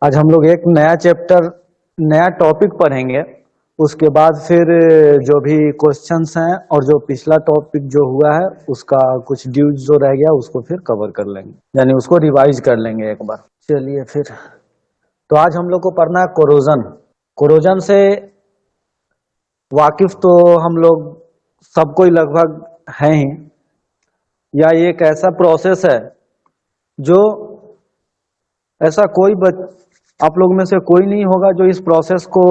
आज हम लोग एक नया चैप्टर, नया टॉपिक पढ़ेंगे। उसके बाद फिर जो भी क्वेश्चंस हैं और जो पिछला टॉपिक जो हुआ है उसका कुछ ड्यूज जो रह गया उसको फिर कवर कर लेंगे, यानी उसको रिवाइज कर लेंगे एक बार। चलिए फिर, तो आज हम लोग को पढ़ना है कोरोजन। कोरोजन से वाकिफ तो हम लोग सबको ही लगभग हैं ही, या ये एक ऐसा प्रोसेस है जो ऐसा आप लोग में से कोई नहीं होगा जो इस प्रोसेस को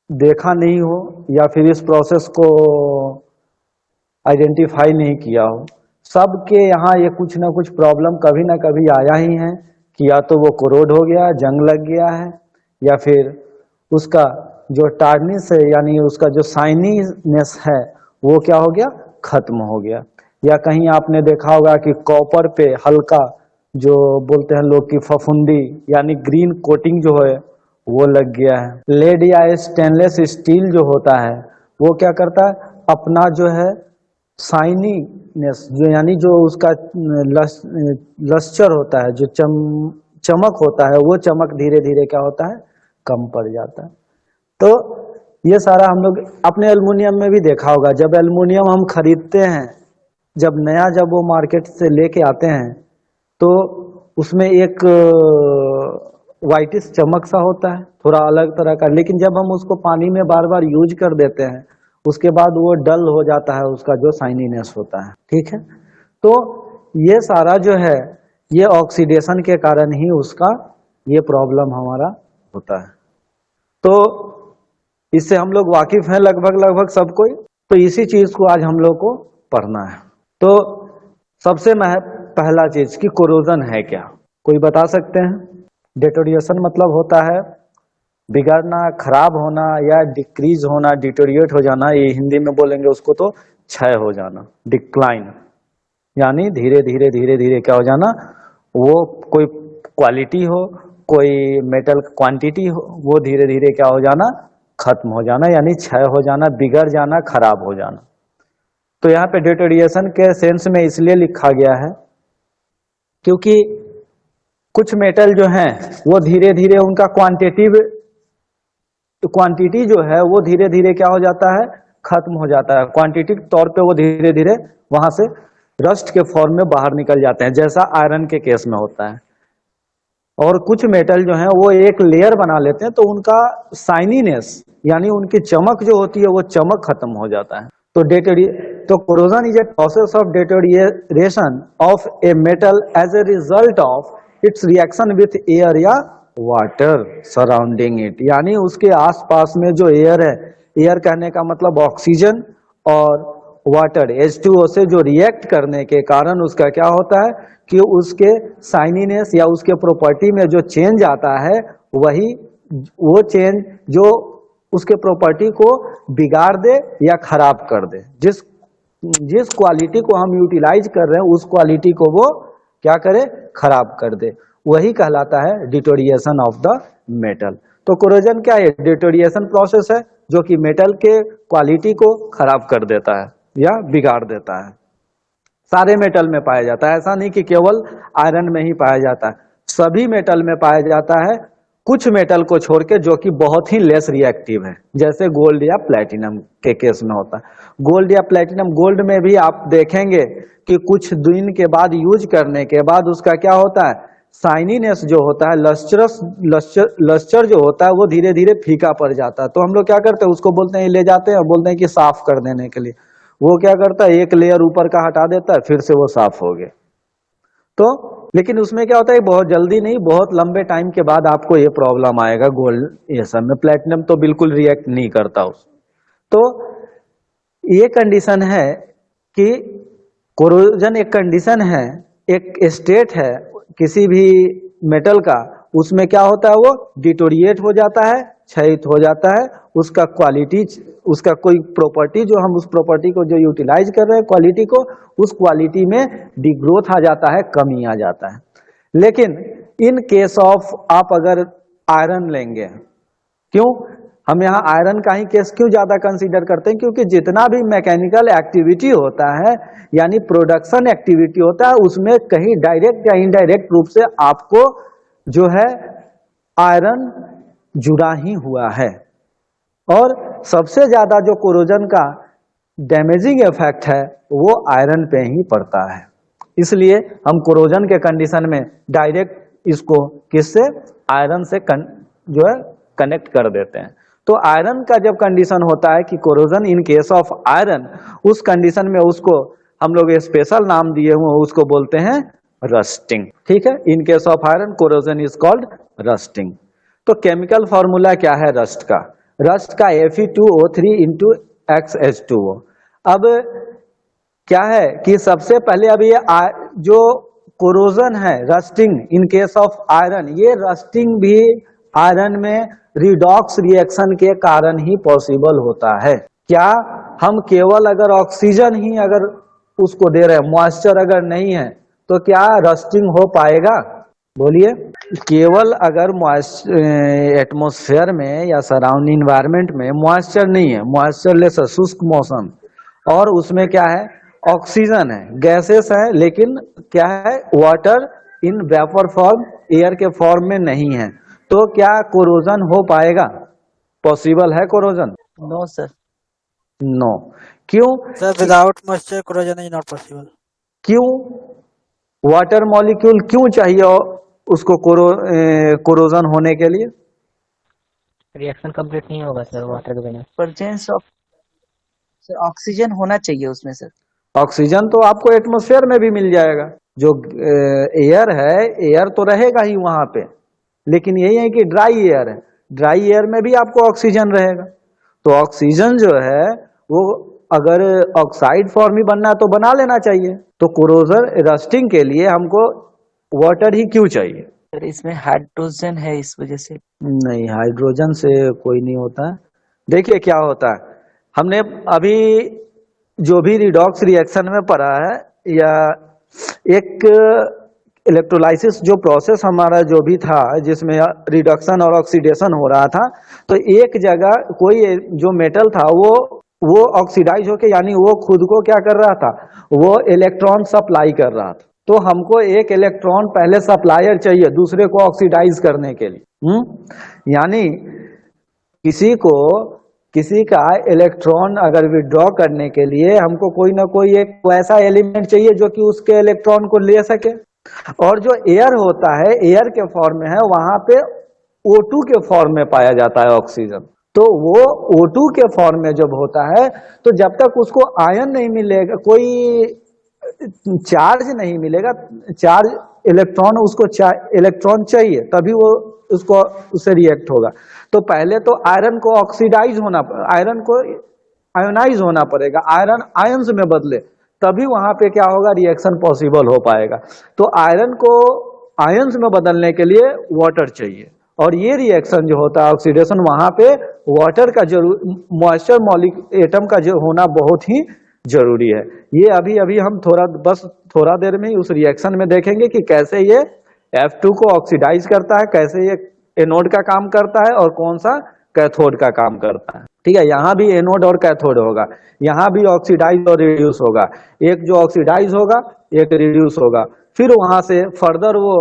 देखा नहीं हो या फिर इस प्रोसेस को आइडेंटिफाई नहीं किया हो। सबके यहाँ ये कुछ ना कुछ प्रॉब्लम कभी ना कभी आया ही है कि या तो वो कोरोड हो गया, जंग लग गया है, या फिर उसका जो टार्निश है यानी उसका जो शाइनीनेस है वो क्या हो गया, खत्म हो गया। या कहीं आपने देखा होगा कि कॉपर पे हल्का जो बोलते हैं लोग की फफूंदी यानी ग्रीन कोटिंग जो है वो लग गया है। लेड या स्टेनलेस स्टील जो होता है वो क्या करता है, अपना जो है शाइनीनेस जो यानी जो उसका लस्चर होता है, जो चमक होता है, वो चमक धीरे धीरे क्या होता है, कम पड़ जाता है। तो ये सारा हम लोग अपने एल्युमिनियम में भी देखा होगा। जब एल्युमिनियम हम खरीदते हैं, जब वो मार्केट से लेके आते हैं तो उसमें एक वाइटिश चमक सा होता है, थोड़ा अलग तरह का। लेकिन जब हम उसको पानी में बार बार यूज कर देते हैं उसके बाद वो डल हो जाता है, उसका जो शाइनीनेस होता है। ठीक है, तो ये सारा जो है ये ऑक्सीडेशन के कारण ही उसका ये प्रॉब्लम हमारा होता है। तो इससे हम लोग वाकिफ हैं लगभग सब कोई। तो इसी चीज को आज हम लोग को पढ़ना है। तो सबसे पहला चीज कि कोरोजन है क्या, कोई बता सकते हैं? डिटोरिएशन मतलब होता है बिगड़ना, खराब होना या डिक्रीज होना, डिटोरिएट हो जाना। ये हिंदी में बोलेंगे उसको तो क्षय हो जाना, डिक्लाइन, यानी धीरे धीरे धीरे धीरे क्या हो जाना, वो कोई क्वालिटी हो, कोई मेटल क्वांटिटी हो, वो धीरे धीरे क्या हो जाना, खत्म हो जाना, यानी क्षय हो जाना, बिगड़ जाना, खराब हो जाना। तो यहाँ पे डिटोरिएशन के सेंस में इसलिए लिखा गया है क्योंकि कुछ मेटल जो हैं वो धीरे धीरे उनका क्वांटिटी जो है वो धीरे धीरे क्या हो जाता है, खत्म हो जाता है। क्वांटिटी तौर पे वो धीरे धीरे वहां से रस्ट के फॉर्म में बाहर निकल जाते हैं, जैसा आयरन के केस में होता है। और कुछ मेटल जो है वो एक लेयर बना लेते हैं तो उनका शाइनीनेस यानी उनकी चमक जो होती है वो चमक खत्म हो जाता है। तो corrosion is a process of deterioration of a metal as a result of its reaction with air या वाटर सराउंडिंग इट, यानी उसके आसपास में जो एयर है, एयर कहने का मतलब ऑक्सीजन और वाटर H2O से जो रिएक्ट करने के कारण उसका क्या होता है कि उसके शाइनीनेस या उसके प्रॉपर्टी में जो चेंज आता है वो चेंज जो उसके प्रॉपर्टी को बिगाड़ दे या खराब कर दे। जिस क्वालिटी को हम यूटिलाइज कर रहे हैं उस क्वालिटी को वो क्या करे, खराब कर दे, वही कहलाता है डिटोरिएशन ऑफ द मेटल। तो कोरोजन क्या है, डिटोरिएशन प्रोसेस है जो कि मेटल के क्वालिटी को खराब कर देता है या बिगाड़ देता है। सारे मेटल में पाया जाता है, ऐसा नहीं कि केवल आयरन में ही पाया जाता है, सभी मेटल में पाया जाता है, कुछ मेटल को छोड़ के जो कि बहुत ही लेस रिएक्टिव है, जैसे गोल्ड या प्लेटिनम के केस में होता है। गोल्ड या प्लेटिनम, गोल्ड में भी आप देखेंगे कि कुछ दिन के बाद यूज करने के बाद उसका क्या होता है, शाइनीनेस जो होता है, लस्चर जो होता है वो धीरे धीरे फीका पड़ जाता है। तो हम लोग क्या करते हैं, उसको बोलते हैं, ले जाते हैं और बोलते हैं कि साफ कर देने के लिए। वो क्या करता है, एक लेयर ऊपर का हटा देता है, फिर से वो साफ हो गया। तो लेकिन उसमें क्या होता है, बहुत जल्दी नहीं, बहुत लंबे टाइम के बाद आपको ये प्रॉब्लम आएगा गोल्ड ये सब में। प्लेटिनम तो बिल्कुल रिएक्ट नहीं करता उस। तो ये कंडीशन है कि कोरोजन एक कंडीशन है, एक स्टेट है किसी भी मेटल का, उसमें क्या होता है, वो डिटोरिएट हो जाता है, क्षयित हो जाता है, उसका क्वालिटी, उसका कोई प्रॉपर्टी जो हम उस प्रॉपर्टी को जो यूटिलाइज कर रहे हैं क्वालिटी को, उस क्वालिटी में डिग्रोथ आ जाता है, कमी आ जाता है। लेकिन इन केस ऑफ आप अगर आयरन लेंगे, क्यों हम यहाँ आयरन का ही केस क्यों ज्यादा कंसीडर करते हैं, क्योंकि जितना भी मैकेनिकल एक्टिविटी होता है यानी प्रोडक्शन एक्टिविटी होता है उसमें कहीं डायरेक्ट या इनडायरेक्ट रूप से आपको जो है आयरन जुड़ा ही हुआ है। और सबसे ज्यादा जो कोरोजन का डैमेजिंग इफेक्ट है वो आयरन पे ही पड़ता है। इसलिए हम कोरोजन के कंडीशन में डायरेक्ट इसको किससे, आयरन से जो है कनेक्ट कर देते हैं। तो आयरन का जब कंडीशन होता है कि corrosion in case of iron, उस कंडीशन में उसको हम लोग स्पेशल नाम दिए हुए उसको बोलते हैं रस्टिंग। ठीक है, in case of iron corrosion is called rusting. तो केमिकल फॉर्मूला क्या है रस्ट का? रस्ट का Fe2O3 इंटू XH2O। अब क्या है कि सबसे पहले अब ये जो कोरोजन है rusting in case of iron, ये रस्टिंग भी आयरन में रिडॉक्स रिएक्शन के कारण ही पॉसिबल होता है। क्या हम केवल अगर ऑक्सीजन ही अगर उसको दे रहे हैं, मॉइस्चर अगर नहीं है, तो क्या रस्टिंग हो पाएगा? बोलिए। केवल अगर एटमॉस्फेयर में या सराउंडिंग इन्वायरमेंट में मॉइस्चर नहीं है, मॉइस्चर लेस शुष्क मौसम, और उसमें क्या है ऑक्सीजन है, गैसेस है, लेकिन क्या है water in vapour form, air के फॉर्म में नहीं है, तो क्या कोरोजन हो पाएगा? पॉसिबल है कोरोजन? No sir. नो। क्यों sir without moisture corrosion is not possible. क्यों? वाटर मॉलिक्यूल क्यों चाहिए उसको कोरोजन होने के लिए? रिएक्शन कंप्लीट नहीं होगा सर वाटर के बिना। प्रेजेंस ऑफ सर ऑक्सीजन होना चाहिए उसमें सर। ऑक्सीजन तो आपको एटमॉस्फेयर में भी मिल जाएगा। जो एयर है, एयर तो रहेगा ही वहां पे, लेकिन यही है कि ड्राई एयर है, ड्राई एयर में भी आपको ऑक्सीजन रहेगा। तो ऑक्सीजन जो है वो अगर ऑक्साइड फॉर्म ही बनना है तो बना लेना चाहिए। तो कोरोजन रस्टिंग के लिए हमको वाटर ही क्यों चाहिए? सर इसमें हाइड्रोजन है इस वजह से। नहीं, हाइड्रोजन से कोई नहीं होता है। देखिए क्या होता है, हमने अभी जो भी रिडॉक्स रिएक्शन में पढ़ा है, या एक इलेक्ट्रोलाइसिस जो प्रोसेस हमारा जो भी था जिसमें रिडक्शन और ऑक्सीडेशन हो रहा था, तो एक जगह कोई जो मेटल था वो ऑक्सीडाइज होके, यानी वो खुद को क्या कर रहा था, वो इलेक्ट्रॉन सप्लाई कर रहा था। तो हमको एक इलेक्ट्रॉन पहले सप्लायर चाहिए दूसरे को ऑक्सीडाइज करने के लिए। यानी किसी का इलेक्ट्रॉन अगर विड्रॉ करने के लिए हमको कोई ना कोई एक ऐसा एलिमेंट चाहिए जो कि उसके इलेक्ट्रॉन को ले सके। और जो एयर होता है, एयर के फॉर्म में है, वहां पे O2 के फॉर्म में पाया जाता है ऑक्सीजन। तो वो O2 के फॉर्म में जब होता है, तो जब तक उसको आयन नहीं मिलेगा, कोई चार्ज नहीं मिलेगा, चार्ज इलेक्ट्रॉन, उसको इलेक्ट्रॉन चाहिए तभी वो उसको उससे रिएक्ट होगा। तो पहले तो आयरन को ऑक्सीडाइज होना, आयरन को आयोनाइज होना पड़ेगा, आयरन आयंस में बदले, तभी वहां पे क्या होगा, रिएक्शन पॉसिबल हो पाएगा। तो आयरन को आयंस में बदलने के लिए वाटर चाहिए, और ये रिएक्शन जो होता है ऑक्सीडेशन, वहां पे वाटर का मॉइस्चर एटम का जो होना बहुत ही जरूरी है। ये अभी अभी हम थोड़ा देर में ही उस रिएक्शन में देखेंगे कि कैसे ये F2 को ऑक्सीडाइज करता है, कैसे ये एनोड का काम करता है और कौन सा कैथोड का काम करता है। ठीक है, यहाँ भी एनोड और कैथोड होगा, यहाँ भी ऑक्सीडाइज और रिड्यूस होगा, एक जो ऑक्सीडाइज होगा एक रिड्यूस होगा, फिर वहां से फर्दर वो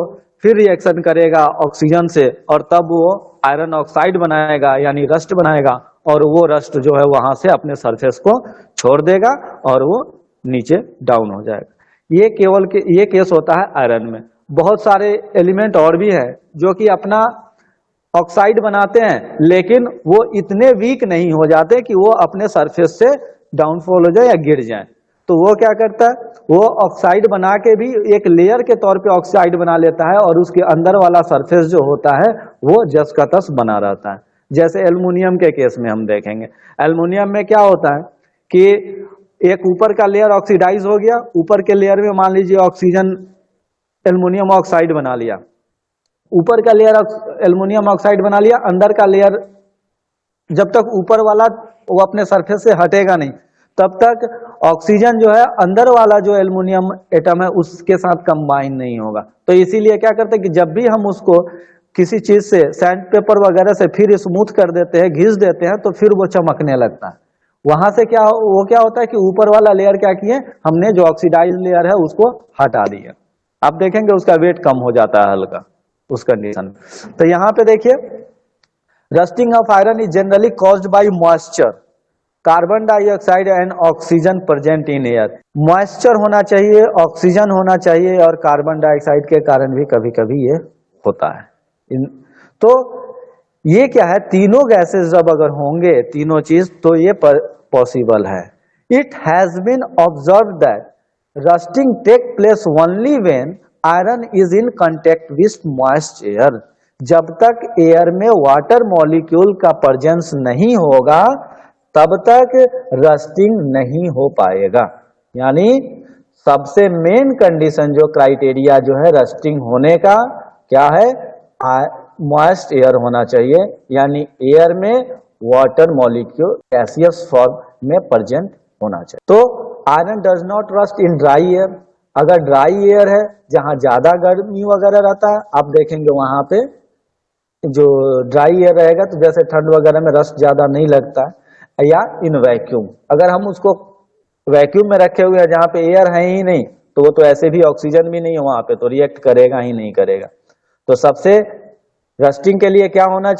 फिर रिएक्शन करेगा ऑक्सीजन से, और तब वो आयरन ऑक्साइड बनाएगा यानी रस्ट बनाएगा, और वो रस्ट जो है वहां से अपने सरफेस को छोड़ देगा और वो नीचे डाउन हो जाएगा। ये केस होता है आयरन में। बहुत सारे एलिमेंट और भी है जो कि अपना ऑक्साइड बनाते हैं, लेकिन वो इतने वीक नहीं हो जाते कि वो अपने सरफेस से डाउनफॉल हो जाए या गिर जाए। तो वो क्या करता है, वो ऑक्साइड बना के भी एक लेयर के तौर पे ऑक्साइड बना लेता है, और उसके अंदर वाला सरफेस जो होता है वो जस का तस बना रहता है। जैसे एल्युमिनियम के केस में हम देखेंगे, एल्युमिनियम में क्या होता है कि एक ऊपर का लेयर ऑक्सीडाइज हो गया, ऊपर के लेयर में मान लीजिए ऑक्सीजन एल्युमिनियम ऑक्साइड बना लिया, ऊपर का लेयर एल्युमिनियम ऑक्साइड बना लिया, अंदर का लेयर जब तक ऊपर वाला वो अपने सरफेस से हटेगा नहीं, तब तक ऑक्सीजन जो है अंदर वाला जो एल्युमिनियम एटम है उसके साथ कंबाइन नहीं होगा। तो इसीलिए क्या करते हैं कि जब भी हम उसको किसी चीज से सैंड पेपर वगैरह से फिर स्मूथ कर देते हैं, घिस देते हैं, तो फिर वो चमकने लगता है। वहां से क्या होता है कि ऊपर वाला लेयर क्या किए, हमने जो ऑक्सीडाइज लेयर है उसको हटा दिया। आप देखेंगे उसका वेट कम हो जाता है हल्का, उस कंडीशन। तो यहाँ पे देखिए, rusting of iron is generally caused by moisture, carbon dioxide and oxygen present in air. Moisture होना चाहिए, ऑक्सीजन होना चाहिए, और कार्बन डाइऑक्साइड के कारण भी कभी कभी ये होता है। तो ये क्या है, तीनों गैसेस जब अगर होंगे, तीनों चीज, तो ये पॉसिबल है। It has been observe that rusting take place only when iron is in contact with moist air. जब तक एयर में वाटर मॉलिक्यूल का प्रेजेंस नहीं होगा तब तक रस्टिंग नहीं हो पाएगा। यानी सबसे मेन कंडीशन जो क्राइटेरिया जो है रस्टिंग होने का क्या है, मॉइस्ट एयर होना चाहिए, यानी एयर में वाटर मॉलिक्यूल गैसियस फॉर्म में प्रेजेंट होना चाहिए। तो iron does not rust in dry air. अगर ड्राई एयर है जहां ज्यादा गर्मी वगैरह रहता है, आप देखेंगे वहां पे जो ड्राई एयर रहेगा तो जैसे ठंड वगैरह में रस्ट ज्यादा नहीं लगता है। या इन वैक्यूम, अगर हम उसको वैक्यूम में रखे हुए हैं जहां पे एयर है ही नहीं, तो वो तो ऐसे भी ऑक्सीजन भी नहीं है वहां पे, तो रिएक्ट करेगा ही नहीं करेगा। तो सबसे रस्टिंग के लिए क्या होना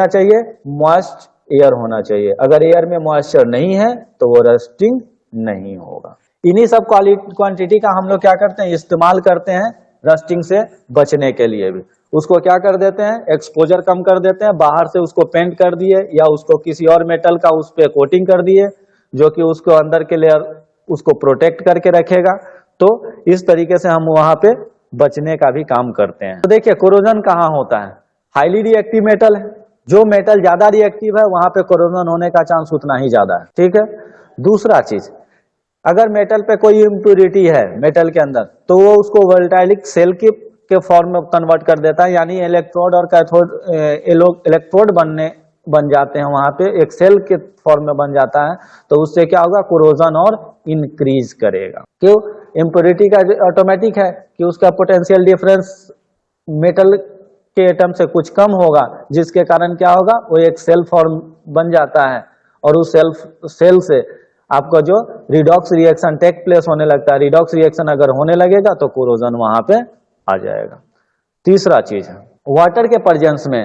चाहिए, मॉइस्ट एयर होना चाहिए। अगर एयर में मॉइस्चर नहीं है तो वो रस्टिंग नहीं होगा। इन्हीं सब क्वांटिटी का हम लोग क्या करते हैं, इस्तेमाल करते हैं रस्टिंग से बचने के लिए भी। उसको क्या कर देते हैं, एक्सपोजर कम कर देते हैं, बाहर से उसको पेंट कर दिए या उसको किसी और मेटल का उस पे कोटिंग कर दिए जो कि उसको अंदर के लेयर उसको प्रोटेक्ट करके रखेगा। तो इस तरीके से हम वहां पे बचने का भी काम करते हैं। तो देखिए कोरोजन कहाँ होता है, हाईली रिएक्टिव मेटल है, जो मेटल ज्यादा रिएक्टिव है वहां पे कोरोजन होने का चांस उतना ही ज्यादा है। ठीक है। दूसरा चीज, अगर मेटल पे कोई इम्प्योरिटी है मेटल के अंदर, तो वो उसको वोलेटाइलिक सेल के फॉर्म में कन्वर्ट कर देता है, यानी इलेक्ट्रोड और कैथोड इलेक्ट्रोड बन जाते हैं वहां पे, एक सेल के फॉर्म में बन जाता है। तो उससे क्या होगा, कोरोजन और इंक्रीज करेगा। क्यों, इम्प्योरिटी का ऑटोमेटिक है कि उसका पोटेंशियल डिफरेंस मेटल के एटम से कुछ कम होगा, जिसके कारण क्या होगा, वो एक सेल फॉर्म बन जाता है और उस सेल से आपका जो रिडॉक्स रिएक्शन टेक प्लेस होने लगता है। रिडॉक्स रिएक्शन अगर होने लगेगा तो कोरोजन वहां पे आ जाएगा। तीसरा चीज, वाटर के प्रेजेंस में,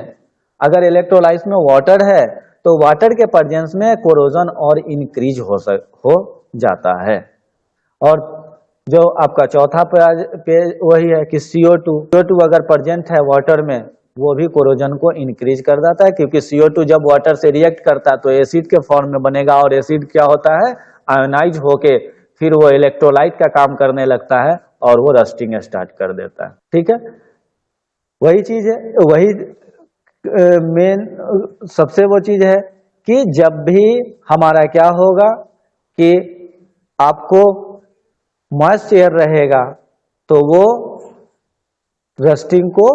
अगर इलेक्ट्रोलाइट में वाटर है तो वाटर के प्रेजेंस में कोरोजन और इंक्रीज हो जाता है। और जो आपका चौथा पेज वही है कि CO2 अगर प्रेजेंट है वाटर में, वो भी कोरोजन को इंक्रीज कर देता है, क्योंकि CO2 जब वाटर से रिएक्ट करता है तो एसिड के फॉर्म में बनेगा, और एसिड क्या होता है, आयोनाइज होके फिर वो इलेक्ट्रोलाइट का काम करने लगता है और वो रस्टिंग स्टार्ट कर देता है। ठीक है, वही चीज है, वही मेन सबसे वो चीज है कि जब भी हमारा क्या होगा कि आपको मॉइस्ट एयर रहेगा तो वो रस्टिंग को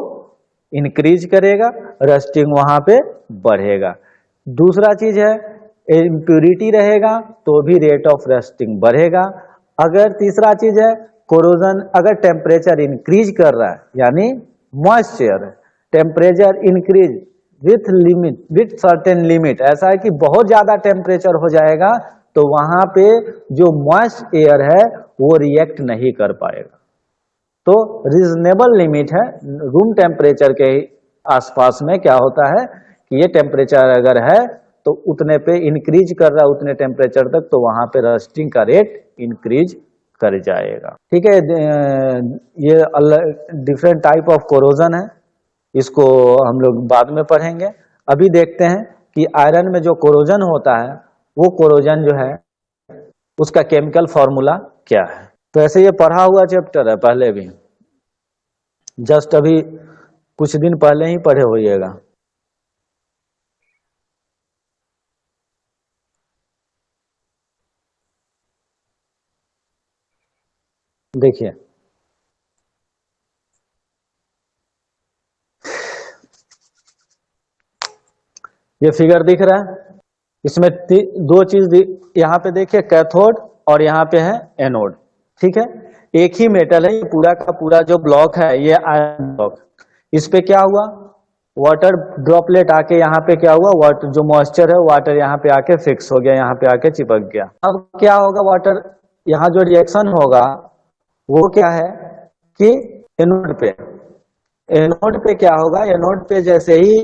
इंक्रीज करेगा, रस्टिंग वहां पे बढ़ेगा। दूसरा चीज है, इम्प्यूरिटी रहेगा तो भी रेट ऑफ रस्टिंग बढ़ेगा। अगर तीसरा चीज है, कोरोजन अगर टेम्परेचर इंक्रीज कर रहा है, यानी moisture temperature increase with limit, with certain limit, ऐसा है कि बहुत ज्यादा टेम्परेचर हो जाएगा तो वहां पे जो मॉइस्ट एयर है वो रिएक्ट नहीं कर पाएगा। तो रीजनेबल लिमिट है, रूम टेम्परेचर के आसपास में क्या होता है कि ये टेम्परेचर अगर है तो उतने पे इंक्रीज कर रहा है, उतने टेम्परेचर तक, तो वहां पे रस्टिंग का रेट इंक्रीज कर जाएगा। ठीक है, ये डिफरेंट टाइप ऑफ कोरोजन है, इसको हम लोग बाद में पढ़ेंगे। अभी देखते हैं कि आयरन में जो कोरोजन होता है वो कोरोजन जो है उसका केमिकल फॉर्मूला क्या है। तो ऐसे ये पढ़ा हुआ चैप्टर है, पहले भी जस्ट अभी कुछ दिन पहले ही पढ़े होइएगा। देखिए ये फिगर दिख रहा है, इसमें दो चीज यहाँ पे देखिए, कैथोड और यहाँ पे है एनोड। ठीक है, एक ही मेटल है, ये पूरा का पूरा जो ब्लॉक है ये आयरन ब्लॉक। इस पे क्या हुआ, वाटर ड्रॉपलेट आके यहाँ पे क्या हुआ, वाटर जो मॉइस्चर है वाटर यहाँ पे आके फिक्स हो गया, यहाँ पे आके चिपक गया। अब क्या होगा, वाटर यहाँ जो रिएक्शन होगा वो क्या है कि एनोड पे क्या होगा, एनोड पे जैसे ही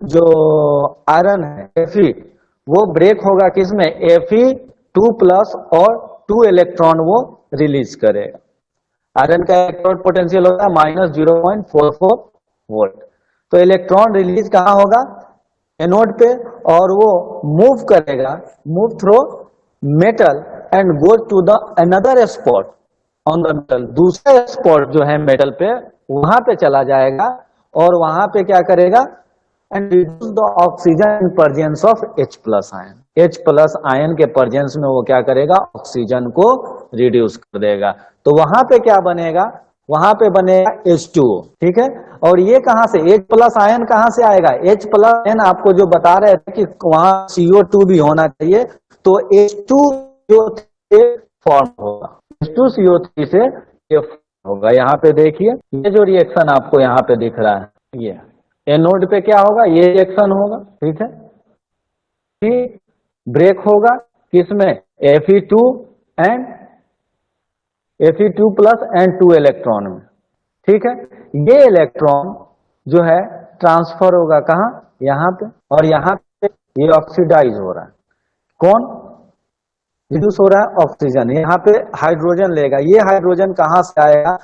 जो आयरन है Fe वो ब्रेक होगा किसमें, Fe2+ और 2 इलेक्ट्रॉन वो रिलीज करेगा। आयरन का इलेक्ट्रोड पोटेंशियल होता है -0.44 वोल्ट। तो इलेक्ट्रॉन रिलीज कहाँ होगा, एनोड पे, और वो मूव करेगा, move through metal and go to the another spot on the metal, दूसरा स्पॉट जो है मेटल पे वहां पे चला जाएगा और वहां पे क्या करेगा, and reduce the oxygen in presence of H+ ion. H+ ion के प्रेजेंस में वो क्या करेगा, ऑक्सीजन को रिड्यूस कर देगा। तो वहां पे क्या बनेगा, वहां पे बनेगा H2O, ठीक है। और ये कहां से, H+ आयन कहां से आएगा, H+ आयन आपको जो बता रहे थे कि वहां CO2 भी होना चाहिए, तो H2CO3 फॉर्म होगा, H2CO3 से ये होगा। यहाँ पे देखिए ये जो रिएक्शन आपको यहाँ पे दिख रहा है, ये एनोड पे क्या होगा, ये रिएक्शन होगा, ठीक है। फिर ब्रेक होगा किसमें, Fe2 and Fe2+ and 2 electron में, ठीक है। ये इलेक्ट्रॉन जो है ट्रांसफर होगा कहाँ, यहाँ पे, और यहाँ पे ये ऑक्सीडाइज हो रहा है, कौन रिड्यूस हो रहा है, ऑक्सीजन। यहाँ पे हाइड्रोजन लेगा, ये हाइड्रोजन कहाँ से आएगा,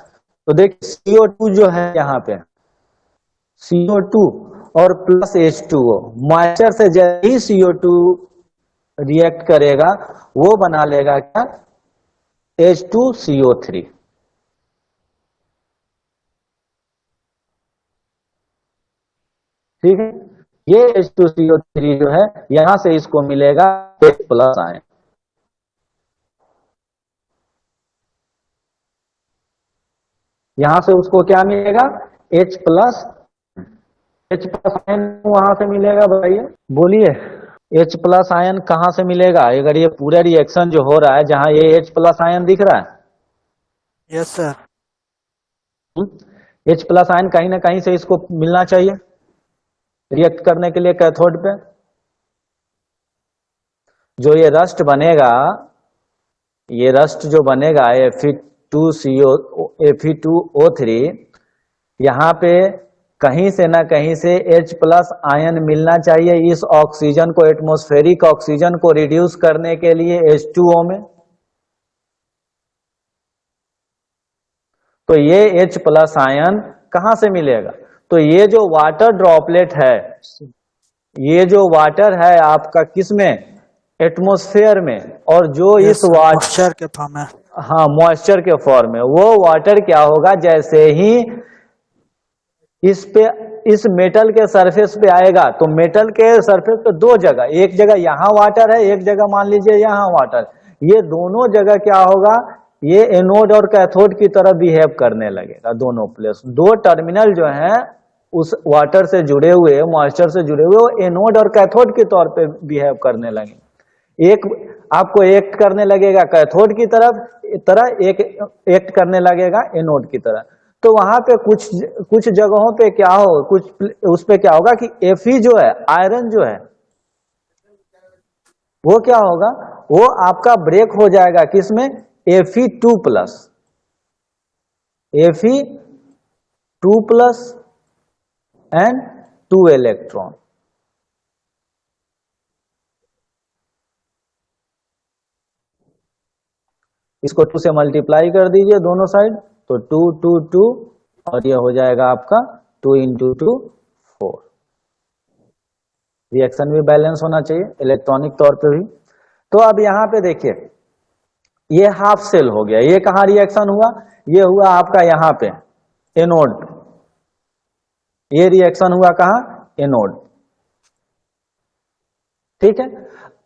तो देखिए CO2 जो है यहाँ पे CO2 और प्लस H2O, मॉइस्चर से जैसे ही CO2 रिएक्ट करेगा वो बना लेगा क्या, H2CO3, ठीक है। ये H2CO3 जो है यहां से इसको मिलेगा H+ आयन, यहां से उसको क्या मिलेगा, H+ आयन वहां से मिलेगा, बताइए, बोलिए। H+ आयन कहां से मिलेगा, अगर ये पूरा रिएक्शन जो हो रहा है जहां ये H+ आयन दिख रहा है, यस सर। H+ आयन कहीं ना कहीं से इसको मिलना चाहिए रिएक्ट करने के लिए कैथोड पे। जो ये रस्ट बनेगा, ये रस्ट जो बनेगा Fe2O3, यहाँ पे कहीं से ना कहीं से H+ आयन मिलना चाहिए इस ऑक्सीजन को, एटमॉस्फेरिक ऑक्सीजन को रिड्यूस करने के लिए H2O में। तो ये H+ आयन कहां से मिलेगा, तो ये जो वाटर ड्रॉपलेट है, ये जो वाटर है आपका किसमें, एटमॉस्फेयर में, और जो इस वाटर मॉइस्चर के फॉर्म में, हाँ मॉइस्चर के फॉर्म में, वो वाटर क्या होगा, जैसे ही इस पे, इस मेटल के सरफेस पे आएगा, तो मेटल के सरफेस पे दो जगह, एक जगह यहां वाटर है, एक जगह मान लीजिए यहां वाटर, ये दोनों जगह क्या होगा, ये एनोड और कैथोड की तरह बिहेव करने लगेगा। दोनों प्लेस, दो टर्मिनल जो हैं उस वाटर से जुड़े हुए, मॉइस्चर से जुड़े हुए, वो एनोड और कैथोड के तौर पे बिहेव करने लगे। एक आपको एक्ट करने लगेगा कैथोड की तरह एक एक्ट करने लगेगा एनोड की तरह। तो वहां पे कुछ जगहों पे क्या हो, कुछ उस पे क्या होगा कि Fe जो है, आयरन जो है, वो क्या होगा, वो आपका ब्रेक हो जाएगा किसमें, Fe2+, Fe2+ एंड 2 इलेक्ट्रॉन। इसको 2 से मल्टीप्लाई कर दीजिए दोनों साइड, तो 2 2 2, और ये हो जाएगा आपका 2 × 2 4। रिएक्शन भी बैलेंस होना चाहिए इलेक्ट्रॉनिक तौर पे भी। तो अब यहां पे देखिए ये हाफ सेल हो गया, ये कहां रिएक्शन हुआ, ये हुआ आपका यहां पे एनोड, ये रिएक्शन हुआ कहां, एनोड, ठीक है।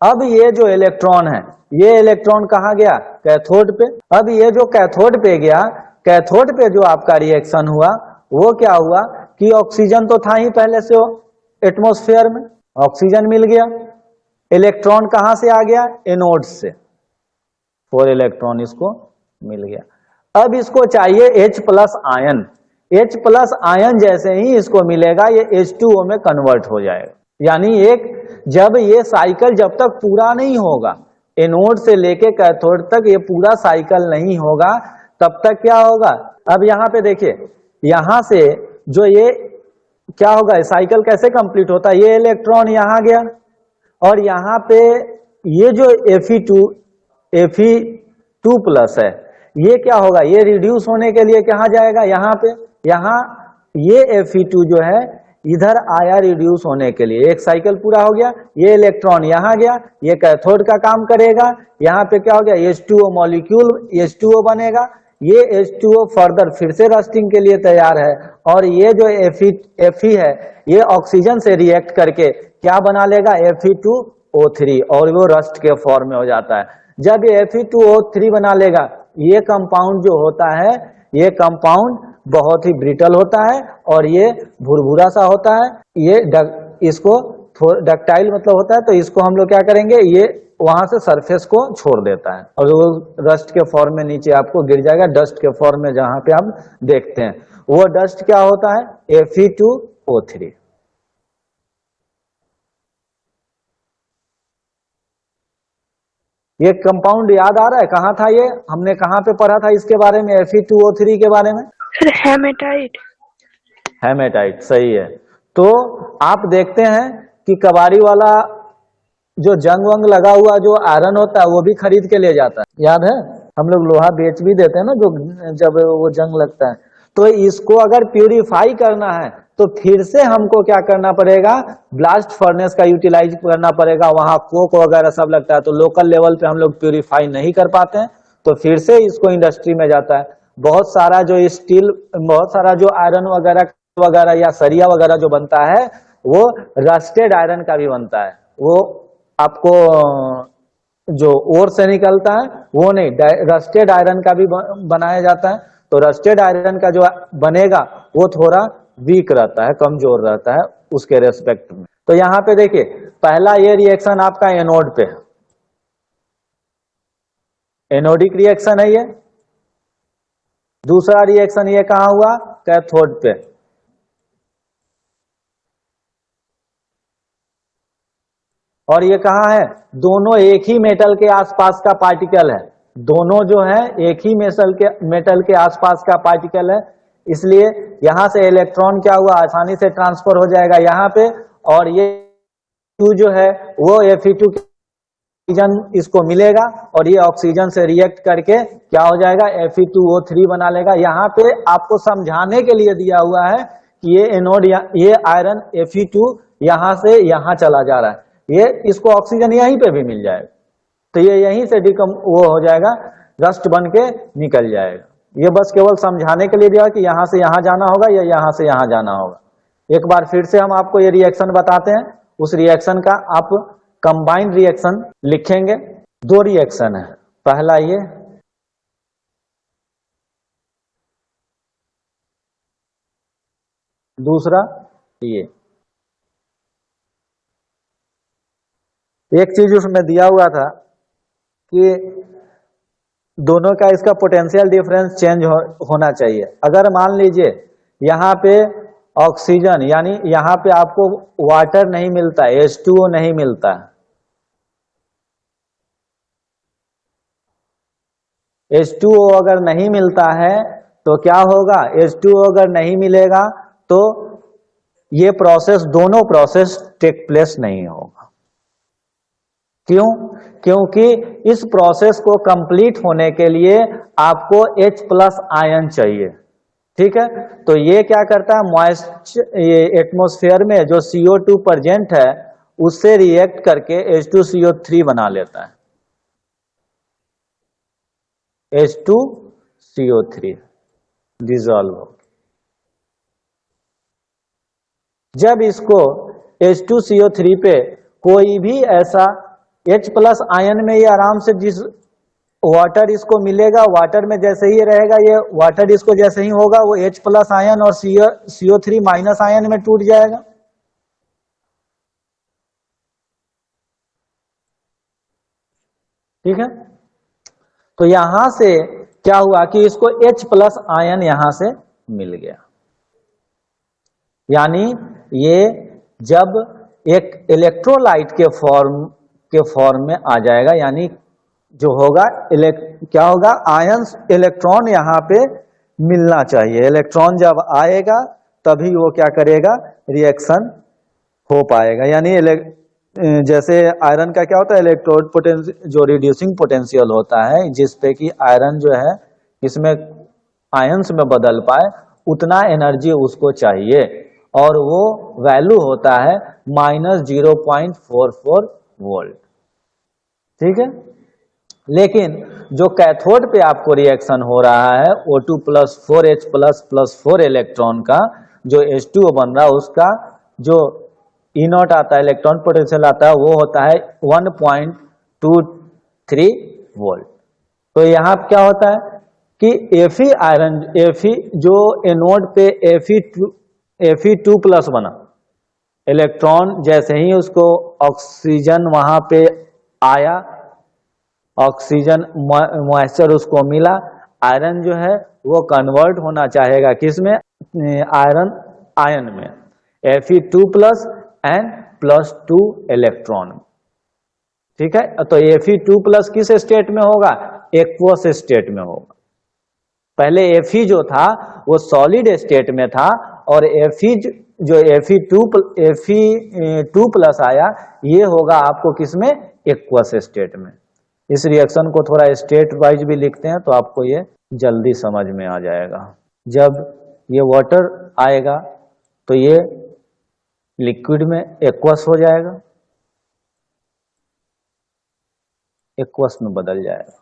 अब ये जो इलेक्ट्रॉन है, ये इलेक्ट्रॉन कहां गया, कैथोड पे। अब ये जो कैथोड पे गया, कैथोड पे जो आपका रिएक्शन हुआ वो क्या हुआ कि ऑक्सीजन तो था ही पहले से एटमॉस्फेयर में, ऑक्सीजन मिल गया, इलेक्ट्रॉन कहां से आ गया, एनोड से, 4 इलेक्ट्रॉन इसको मिल गया। अब इसको चाहिए H+ आयन, H+ आयन जैसे ही इसको मिलेगा ये H2O में कन्वर्ट हो जाएगा। यानी एक, जब ये साइकिल जब तक पूरा नहीं होगा, एनोड से लेके कैथोड तक ये पूरा साइकिल नहीं होगा, तब तक क्या होगा। अब यहां पे देखिए, यहां से जो ये क्या होगा, साइकिल कैसे कंप्लीट होता है, ये इलेक्ट्रॉन यहां गया और यहाँ पे ये जो Fe2 प्लस है, ये क्या होगा, ये रिड्यूस होने के लिए कहाँ जाएगा, यहाँ पे, यहाँ ये Fe2 जो है इधर आया रिड्यूस होने के लिए, एक साइकिल पूरा हो गया, ये इलेक्ट्रॉन यहाँ गया, ये कैथोड का काम करेगा, यहाँ पे क्या हो गया, H2O मॉलिक्यूल H2O बनेगा, ये H2O फर्दर फिर से रस्टिंग के लिए तैयार है और ये जो Fe है ये ऑक्सीजन से रिएक्ट करके क्या बना लेगा, Fe2O3 और वो रस्ट के फॉर्म में हो जाता है। जब ये Fe2O3 बना लेगा, ये कंपाउंड जो होता है, ये कंपाउंड बहुत ही ब्रिटल होता है और ये भुरभुरा सा होता है, ये इसको डक्टाइल मतलब होता है, तो इसको हम लोग क्या करेंगे, ये वहां से सरफेस को छोड़ देता है और वो रस्ट के फॉर्म में नीचे आपको गिर जाएगा, डस्ट के फॉर्म में जहां पे हम देखते हैं, वो डस्ट क्या होता है, Fe2O3। ये कंपाउंड याद आ रहा है, कहाँ था ये, हमने कहाँ पे पढ़ा था इसके बारे में, Fe2O3 के बारे में, हेमेटाइट। हेमेटाइट, सही है। तो आप देखते हैं कि कबाड़ी वाला जो जंग वंग लगा हुआ जो आयरन होता है वो भी खरीद के ले जाता है, याद है, हम लोग लोहा बेच भी देते हैं ना जो जब वो जंग लगता है। तो इसको अगर प्यूरिफाई करना है तो फिर से हमको क्या करना पड़ेगा, ब्लास्ट फर्नेस का यूटिलाइज करना पड़ेगा, वहां कोक वगैरह सब लगता है, तो लोकल लेवल पे हम लोग प्यूरिफाई नहीं कर पाते हैं, तो फिर से इसको इंडस्ट्री में जाता है। बहुत सारा जो स्टील, बहुत सारा जो आयरन वगैरह या सरिया वगैरह जो बनता है वो रस्टेड आयरन का भी बनता है, वो आपको जो ओर से निकलता है वो नहीं, रस्टेड आयरन का भी बनाया जाता है। तो रस्टेड आयरन का जो बनेगा वो थोड़ा वीक रहता है, कमजोर रहता है उसके रेस्पेक्ट में। तो यहाँ पे देखिए, पहला ये रिएक्शन आपका एनोड पे है, एनोडिक रिएक्शन है ये। दूसरा रिएक्शन ये कहां हुआ, कैथोड पे। और ये कहां है, दोनों एक ही मेटल के आसपास का पार्टिकल है, दोनों जो है एक ही मेटल के आसपास का पार्टिकल है, इसलिए यहां से इलेक्ट्रॉन क्या हुआ, आसानी से ट्रांसफर हो जाएगा यहाँ पे, और ये 2 जो है वो Fe2 ऑक्सीजन इसको मिलेगा और ये ऑक्सीजन से रिएक्ट करके क्या हो जाएगा, Fe2O3 बना लेगा। यहाँ पे आपको समझाने के लिए दिया हुआ है कि ये एनोड, ये आयरन Fe2 यहाँ से यहाँ चला जा रहा है, ये इसको ऑक्सीजन यहीं पे भी मिल जाएगा, तो ये यहीं से वो हो जाएगा, रस्ट बन के निकल जाएगा। ये बस केवल समझाने के लिए दिया कि यहाँ से यहाँ जाना होगा या यहाँ से यहाँ जाना होगा। एक बार फिर से हम आपको ये रिएक्शन बताते हैं, उस रिएक्शन का आप कंबाइंड रिएक्शन लिखेंगे। 2 रिएक्शन है, पहला ये, दूसरा ये। एक चीज उसमें दिया हुआ था कि दोनों का इसका पोटेंशियल डिफरेंस चेंज होना चाहिए। अगर मान लीजिए यहाँ पे ऑक्सीजन, यानी यहाँ पे आपको वाटर नहीं मिलता, H2O नहीं मिलता, H2O अगर नहीं मिलता है तो क्या होगा, H2O अगर नहीं मिलेगा तो ये प्रोसेस, दोनों प्रोसेस टेक प्लेस नहीं होगा। क्यों? क्योंकि इस प्रोसेस को कंप्लीट होने के लिए आपको H+ आयन चाहिए, ठीक है। तो ये क्या करता है, ये एटमॉस्फेयर में जो CO2 प्रेजेंट है उससे रिएक्ट करके H2CO3 बना लेता है, H2CO3 डिसॉल्व हो। जब इसको H2CO3 पे कोई भी ऐसा H+ आयन में ये आराम से, जिस वाटर इसको मिलेगा, वाटर में जैसे ही रहेगा, ये वाटर इसको जैसे ही होगा वो H+ आयन और CO3- आयन में टूट जाएगा। ठीक है, तो यहां से क्या हुआ कि इसको H+ आयन यहां से मिल गया, यानी ये जब एक इलेक्ट्रोलाइट के फॉर्म में आ जाएगा, यानी जो होगा क्या होगा, आयंस, इलेक्ट्रॉन यहाँ पे मिलना चाहिए। इलेक्ट्रॉन जब आएगा तभी वो क्या करेगा, रिएक्शन हो पाएगा। यानी जैसे आयरन का क्या होता है, इलेक्ट्रोड पोटेंशियल, जो रिड्यूसिंग पोटेंशियल होता है, जिसपे कि आयरन जो है इसमें आयंस में बदल पाए, उतना एनर्जी उसको चाहिए, और वो वैल्यू होता है -0.44 वोल्ट। ठीक है। लेकिन जो कैथोड पे आपको रिएक्शन हो रहा है O2 plus 4H plus plus 4 electron का जो H2O बन रहा है, उसका जो E नॉट आता है, इलेक्ट्रॉन पोटेंशियल आता है, वो होता है 1.23 वोल्ट। तो यहाँ क्या होता है कि Fe आयरन, Fe जो एनोड पे Fe2 प्लस बना, इलेक्ट्रॉन जैसे ही उसको ऑक्सीजन वहां पे आया, ऑक्सीजन मॉइस्चर उसको मिला, आयरन जो है वो कन्वर्ट होना चाहेगा किसमें, आयरन आयन में, Fe2 प्लस एंड +2 इलेक्ट्रॉन। ठीक है। तो Fe2 प्लस किस स्टेट में होगा, एक्वस स्टेट में होगा। पहले Fe जो था वो सॉलिड स्टेट में था, और Fe2 प्लस आया, ये होगा आपको किसमें, एक्वस स्टेट में। इस रिएक्शन को थोड़ा स्टेट वाइज भी लिखते हैं तो आपको ये जल्दी समझ में आ जाएगा। जब ये वाटर आएगा तो ये लिक्विड में एक्वस हो जाएगा, एक्वस में बदल जाएगा।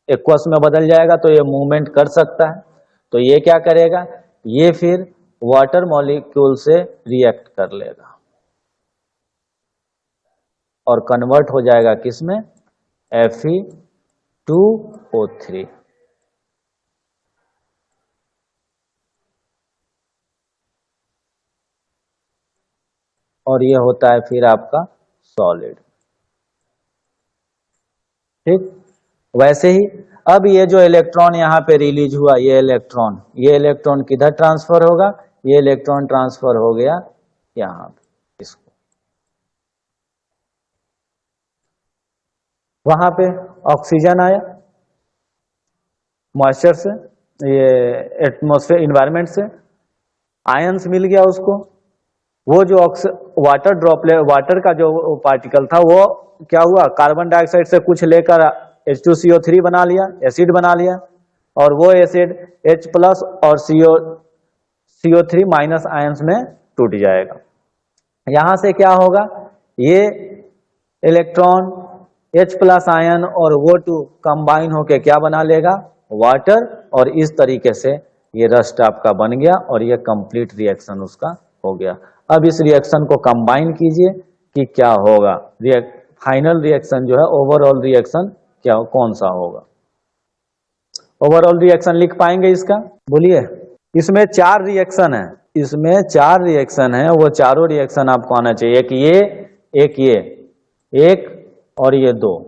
एक्वस में बदल जाएगा तो ये मूवमेंट कर सकता है, तो ये क्या करेगा, ये फिर वाटर मॉलिक्यूल से रिएक्ट कर लेगा और कन्वर्ट हो जाएगा किसमें, Fe2O3। और ये होता है फिर आपका सॉलिड। ठीक। वैसे ही अब ये जो इलेक्ट्रॉन यहाँ पे रिलीज हुआ, ये इलेक्ट्रॉन किधर ट्रांसफर होगा, ये इलेक्ट्रॉन ट्रांसफर हो गया यहाँ पे, इसको वहां पे ऑक्सीजन आया मॉइस्चर से, ये एटमॉस्फेयर इन्वायरमेंट से, आयंस मिल गया उसको। वो जो वाटर का जो पार्टिकल था वो क्या हुआ, कार्बन डाइऑक्साइड से कुछ लेकर H2CO3 बना लिया, एसिड बना लिया, और वो एसिड H प्लस और CO3 माइनस आयंस में टूट जाएगा। यहां से क्या होगा, ये इलेक्ट्रॉन H प्लस आयन और O2 कंबाइन होके क्या बना लेगा, वाटर, और इस तरीके से ये रस्ट आपका बन गया और ये कंप्लीट रिएक्शन उसका हो गया। अब इस रिएक्शन को कंबाइन कीजिए कि क्या होगा, फाइनल रिएक्शन जो है, ओवरऑल रिएक्शन क्या, कौन सा होगा। ओवरऑल रिएक्शन लिख पाएंगे इसका, बोलिए। इसमें 4 रिएक्शन है, वो चारों रिएक्शन आपको आना चाहिए, एक और ये 2।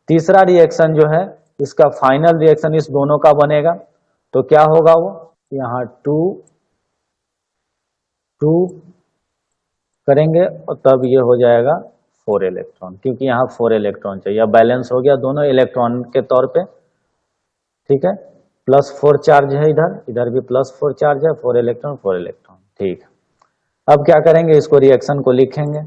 तीसरा रिएक्शन जो है इसका फाइनल रिएक्शन इस दोनों का बनेगा, तो क्या होगा, वो यहाँ 2 करेंगे और तब ये हो जाएगा 4 इलेक्ट्रॉन, क्योंकि यहाँ 4 इलेक्ट्रॉन चाहिए। बैलेंस हो गया दोनों इलेक्ट्रॉन के तौर पे। ठीक है। +4 चार्ज है, इधर भी +4 चार्ज है, 4 इलेक्ट्रॉन 4 इलेक्ट्रॉन। ठीक। अब क्या करेंगे, इसको रिएक्शन को लिखेंगे।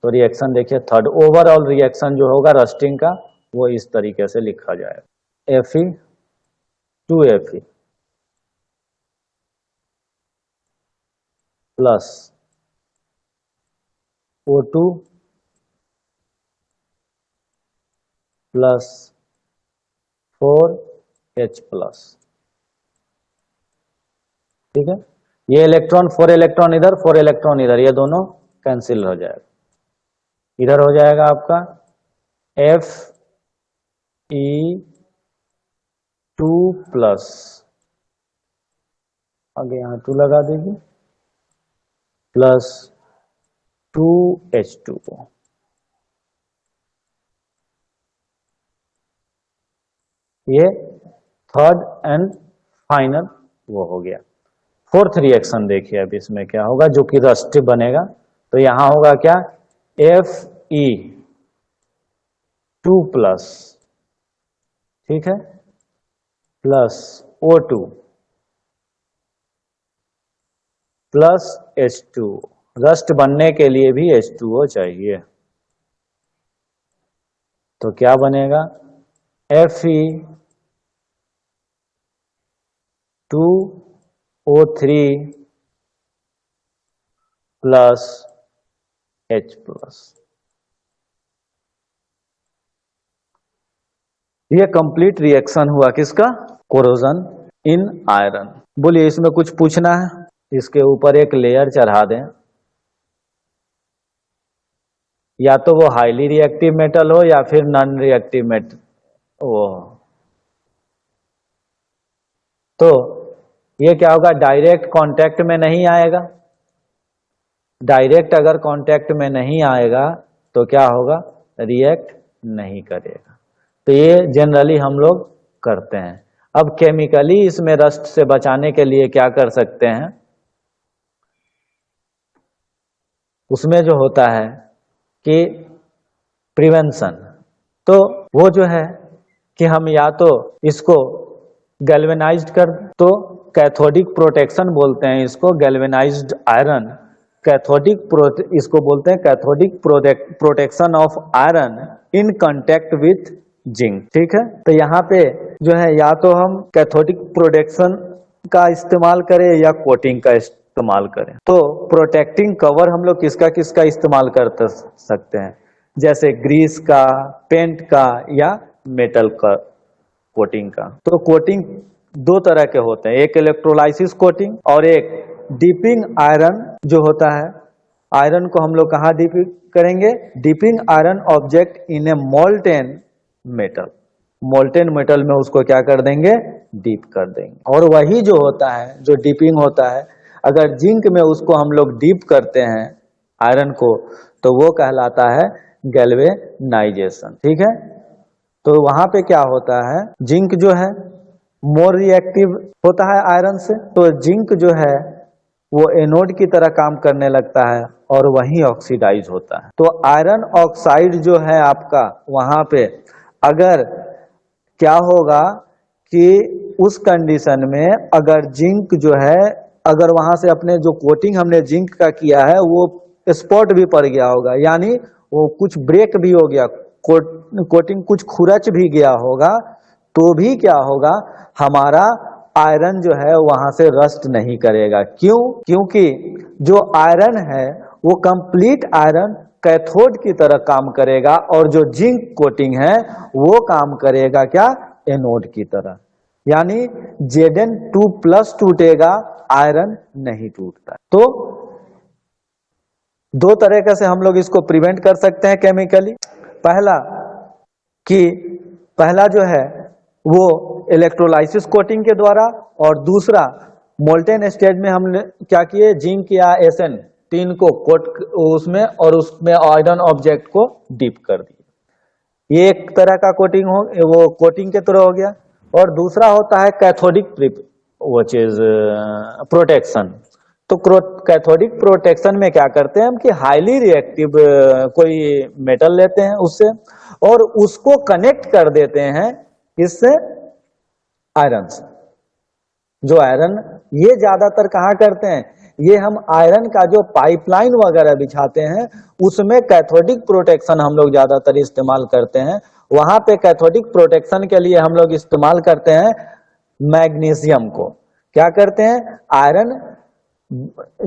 तो रिएक्शन देखिए, थर्ड ओवरऑल रिएक्शन जो होगा रस्टिंग का, वो इस तरीके से लिखा जाएगा, Fe2Fe plus O2 plus 4H plus. ठीक है। ये इलेक्ट्रॉन 4 इलेक्ट्रॉन इधर, 4 इलेक्ट्रॉन इधर, ये दोनों कैंसिल हो जाएगा। इधर हो जाएगा आपका Fe2 प्लस, आगे यहाँ 2 लगा देगी, प्लस 2H2O। ये थर्ड एंड फाइनल वो हो गया। फोर्थ रिएक्शन देखिए अब इसमें क्या होगा, जो कि रस्ट बनेगा। तो यहां होगा क्या, Fe2 प्लस, ठीक है, plus O2 plus H2। Rust बनने के लिए भी H2O चाहिए, तो क्या बनेगा, Fe2O3 प्लस H प्लस। ये कंप्लीट रिएक्शन हुआ किसका, कोरोजन इन आयरन। बोलिए इसमें कुछ पूछना है, इसके ऊपर एक लेयर चढ़ा दें, या तो वो हाईली रिएक्टिव मेटल हो या फिर नॉन रिएक्टिव मेटल वो, तो ये क्या होगा, डायरेक्ट कांटेक्ट में नहीं आएगा। डायरेक्ट अगर कांटेक्ट में नहीं आएगा तो क्या होगा, रिएक्ट नहीं करेगा। तो ये जनरली हम लोग करते हैं। अब केमिकली इसमें रस्ट से बचाने के लिए क्या कर सकते हैं, उसमें जो होता है कि प्रिवेंशन, तो वो जो है कि हम या तो इसको गैल्वेनाइज्ड कर, तो कैथोडिक प्रोटेक्शन बोलते हैं इसको, गैल्वेनाइज्ड आयरन कैथोडिक इसको बोलते हैं cathodic protection of iron in contact with zinc. ठीक है, तो यहाँ पे जो है या तो हम कैथोडिक प्रोटेक्शन का इस्तेमाल करें या कोटिंग का इस्तेमाल करें। तो प्रोटेक्टिंग कवर हम लोग किसका किसका इस्तेमाल कर सकते हैं, जैसे ग्रीस का, पेंट का या मेटल का कोटिंग का। तो कोटिंग दो तरह के होते हैं, एक इलेक्ट्रोलाइसिस कोटिंग और एक डीपिंग आयरन जो होता है। आयरन को हम लोग कहाँ डीप करेंगे, dipping iron object in a molten metal. Molten metal में उसको क्या कर देंगे, डीप कर देंगे। और वही जो होता है, जो डीपिंग होता है, अगर जिंक में उसको हम लोग डीप करते हैं आयरन को, तो वो कहलाता है गैल्वेनाइजेशन। ठीक है, तो वहां पे क्या होता है, जिंक जो है मोर रिएक्टिव होता है आयरन से, तो जिंक जो है वो एनोड की तरह काम करने लगता है और वहीं ऑक्सीडाइज होता है। तो आयरन ऑक्साइड जो है आपका, वहां पे अगर क्या होगा कि उस कंडीशन में अगर जिंक जो है, अगर वहां से अपने जो कोटिंग हमने जिंक का किया है वो स्पॉट भी पड़ गया होगा, यानी वो कुछ ब्रेक भी हो गया, कोटिंग कुछ खुरच भी गया होगा, तो भी क्या होगा, हमारा आयरन जो है वहां से रस्ट नहीं करेगा। क्यों, क्योंकि जो आयरन है वो कंप्लीट आयरन कैथोड की तरह काम करेगा और जो जिंक कोटिंग है वो काम करेगा क्या, एनोड की तरह। यानी Zn2+ टूटेगा, आयरन नहीं टूटता। तो दो तरीके से हम लोग इसको प्रिवेंट कर सकते हैं केमिकली। पहला जो है वो इलेक्ट्रोलाइसिस कोटिंग के द्वारा, और दूसरा मोल्टेन स्टेज में हमने क्या किए, जिंक या Sn तीन को कोट उसमें और उसमें आयरन ऑब्जेक्ट को डीप कर दिए। ये एक तरह का कोटिंग हो, वो कोटिंग के तरह हो गया। और दूसरा होता है कैथोडिक वो चीज प्रोटेक्शन। तो कैथोडिक प्रोटेक्शन में क्या करते हैं हम कि हाईली रिएक्टिव कोई मेटल लेते हैं उससे और उसको कनेक्ट कर देते हैं इससे आयरन से। जो आयरन ये ज्यादातर कहाँ करते हैं, ये हम आयरन का जो पाइपलाइन वगैरह बिछाते हैं उसमें कैथोडिक प्रोटेक्शन हम लोग ज्यादातर इस्तेमाल करते हैं। वहां पे कैथोडिक प्रोटेक्शन के लिए हम लोग इस्तेमाल करते हैं मैग्नीशियम को। क्या करते हैं, आयरन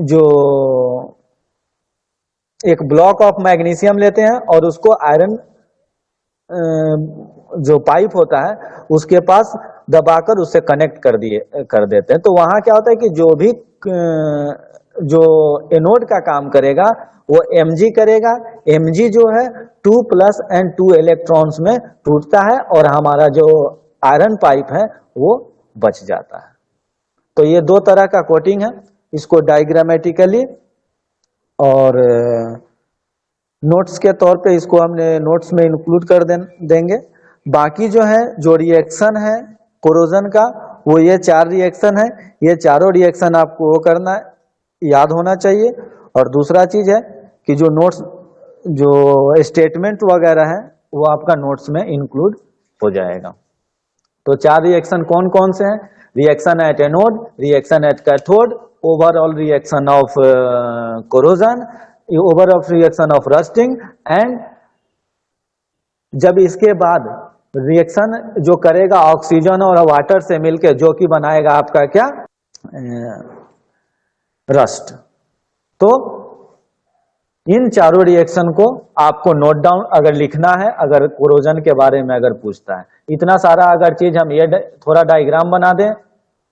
जो एक ब्लॉक ऑफ मैग्नीशियम लेते हैं और उसको आयरन जो पाइप होता है उसके पास दबाकर उससे कनेक्ट कर देते हैं। तो वहां क्या होता है कि जो भी जो एनोड का काम करेगा वो Mg करेगा। Mg जो है 2+ एंड 2 इलेक्ट्रॉन्स में टूटता है और हमारा जो आयरन पाइप है वो बच जाता है। तो ये दो तरह का कोटिंग है, इसको डायग्रामेटिकली और नोट्स के तौर पे इसको हमने नोट्स में इंक्लूड कर देंगे। बाकी जो है जो रिएक्शन है कोरोजन का, वो ये 4 रिएक्शन है। ये चारों रिएक्शन आपको वो करना याद होना चाहिए। और दूसरा चीज है कि जो नोट्स जो स्टेटमेंट वगैरह है वो आपका नोट्स में इंक्लूड हो जाएगा। तो 4 रिएक्शन कौन कौन से हैं, reaction at anode, reaction at cathode overall reaction of corrosion, overall reaction of rusting, and जब इसके बाद रिएक्शन जो करेगा ऑक्सीजन और वाटर से मिलके, जो कि बनाएगा आपका क्या, रस्ट। तो इन चारों रिएक्शन को आपको नोट डाउन अगर लिखना है, अगर कोरोजन के बारे में अगर पूछता है, इतना सारा अगर चीज हम ये थोड़ा डायग्राम बना दें,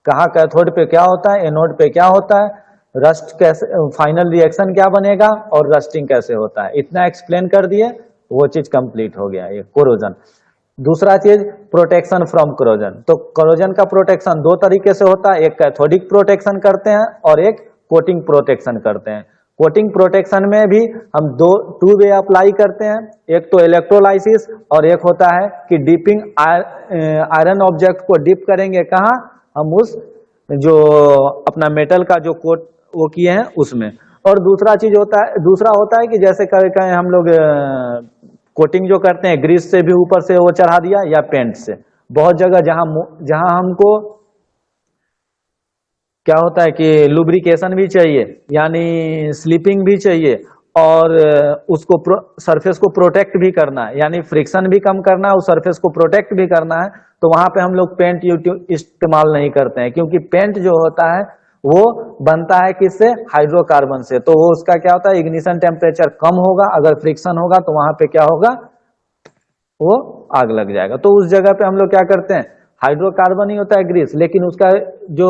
कहाँ कैथोड पे क्या होता है, एनोड पे क्या होता है, रस्ट कैसे, फाइनल रिएक्शन क्या बनेगा और रस्टिंग कैसे होता है, इतना एक्सप्लेन कर दिए, वो चीज कंप्लीट हो गया ये कोरोजन। दूसरा चीज प्रोटेक्शन फ्रॉम कोरोजन। तो कोरोजन का प्रोटेक्शन दो तरीके से होता है, एक कैथोडिक प्रोटेक्शन करते हैं और एक कोटिंग प्रोटेक्शन करते हैं। कोटिंग प्रोटेक्शन में भी हम टू वे अप्लाई करते हैं, एक तो इलेक्ट्रोलाइसिस और एक होता है कि डिपिंग, आयरन ऑब्जेक्ट को डिप करेंगे कहाँ, हम उस जो अपना मेटल का जो कोट वो किए हैं उसमें। और दूसरा चीज होता है कि जैसे कहें हम लोग कोटिंग जो करते हैं ग्रीस से भी ऊपर से वो चढ़ा दिया या पेंट से। बहुत जगह जहां हमको क्या होता है कि लुब्रिकेशन भी चाहिए, यानी स्लीपिंग भी चाहिए, और उसको सरफेस को प्रोटेक्ट भी करना है, यानी फ्रिक्शन भी कम करना है, उस सरफेस को प्रोटेक्ट भी करना है, तो वहां पे हम लोग पेंट इस्तेमाल नहीं करते हैं, क्योंकि पेंट जो होता है वो बनता है किससे, हाइड्रोकार्बन से। तो वो उसका क्या होता है, इग्निशन टेम्परेचर कम होगा, अगर फ्रिक्शन होगा तो वहां पे क्या होगा, वो आग लग जाएगा। तो उस जगह पे हम लोग क्या करते हैं, हाइड्रोकार्बन ही होता है ग्रीस, लेकिन उसका जो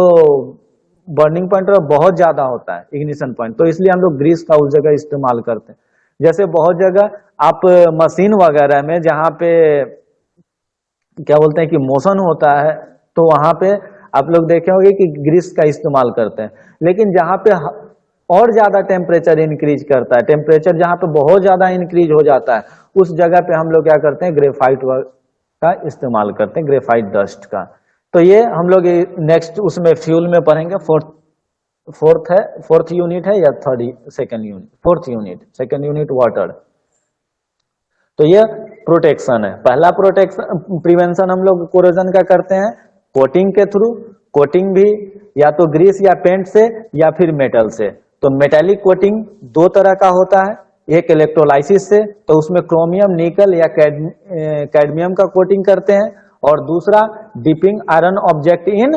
बर्निंग पॉइंट बहुत ज्यादा होता है, इग्निशन पॉइंट, तो इसलिए हम लोग ग्रीस का उस जगह इस्तेमाल करते हैं। जैसे बहुत जगह आप मशीन वगैरह में जहाँ पे क्या बोलते हैं कि मोशन होता है, तो वहां पे आप लोग देखे होंगे कि ग्रीस का इस्तेमाल करते हैं। लेकिन जहाँ पे और ज्यादा टेम्परेचर इंक्रीज करता है, टेम्परेचर जहाँ पे बहुत ज्यादा इंक्रीज हो जाता है, उस जगह पे हम लोग क्या करते हैं, ग्रेफाइट का इस्तेमाल करते हैं, ग्रेफाइट डस्ट का। तो ये हम लोग नेक्स्ट उसमें फ्यूल में पढ़ेंगे, फोर्थ यूनिट है या फोर्थ यूनिट वाटर। तो ये प्रोटेक्शन है। पहला प्रोटेक्शन प्रिवेंशन हम लोग कोरोजन का करते हैं कोटिंग के थ्रू। कोटिंग भी या तो ग्रीस या पेंट से या फिर मेटल से। तो मेटेलिक कोटिंग दो तरह का होता है, एक इलेक्ट्रोलाइसिस से, तो उसमें क्रोमियम, निकल या कैडमियम का कोटिंग करते हैं, और दूसरा डिपिंग आयरन ऑब्जेक्ट इन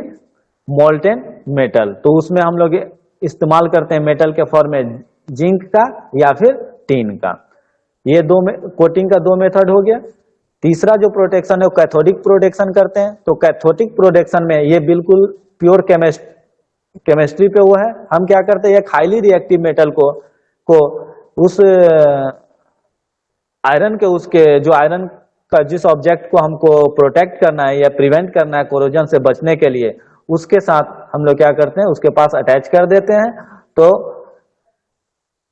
मोल्टेन मेटल, तो उसमें हम लोग इस्तेमाल करते हैं मेटल के फॉर्म में जिंक का या फिर टिन का। ये दो कोटिंग का दो मेथड हो गया। तीसरा जो प्रोटेक्शन है वो कैथोडिक प्रोटेक्शन करते हैं। तो कैथोडिक प्रोटेक्शन में ये बिल्कुल प्योर केमिस्ट्री पे वो है। हम क्या करते हैं, एक हाईली रिएक्टिव मेटल को उस आयरन के उसके जो आयरन का जिस ऑब्जेक्ट को हमको प्रोटेक्ट करना है या प्रिवेंट करना है कोरोजन से बचने के लिए, उसके साथ हम लोग क्या करते हैं, उसके पास अटैच कर देते हैं। तो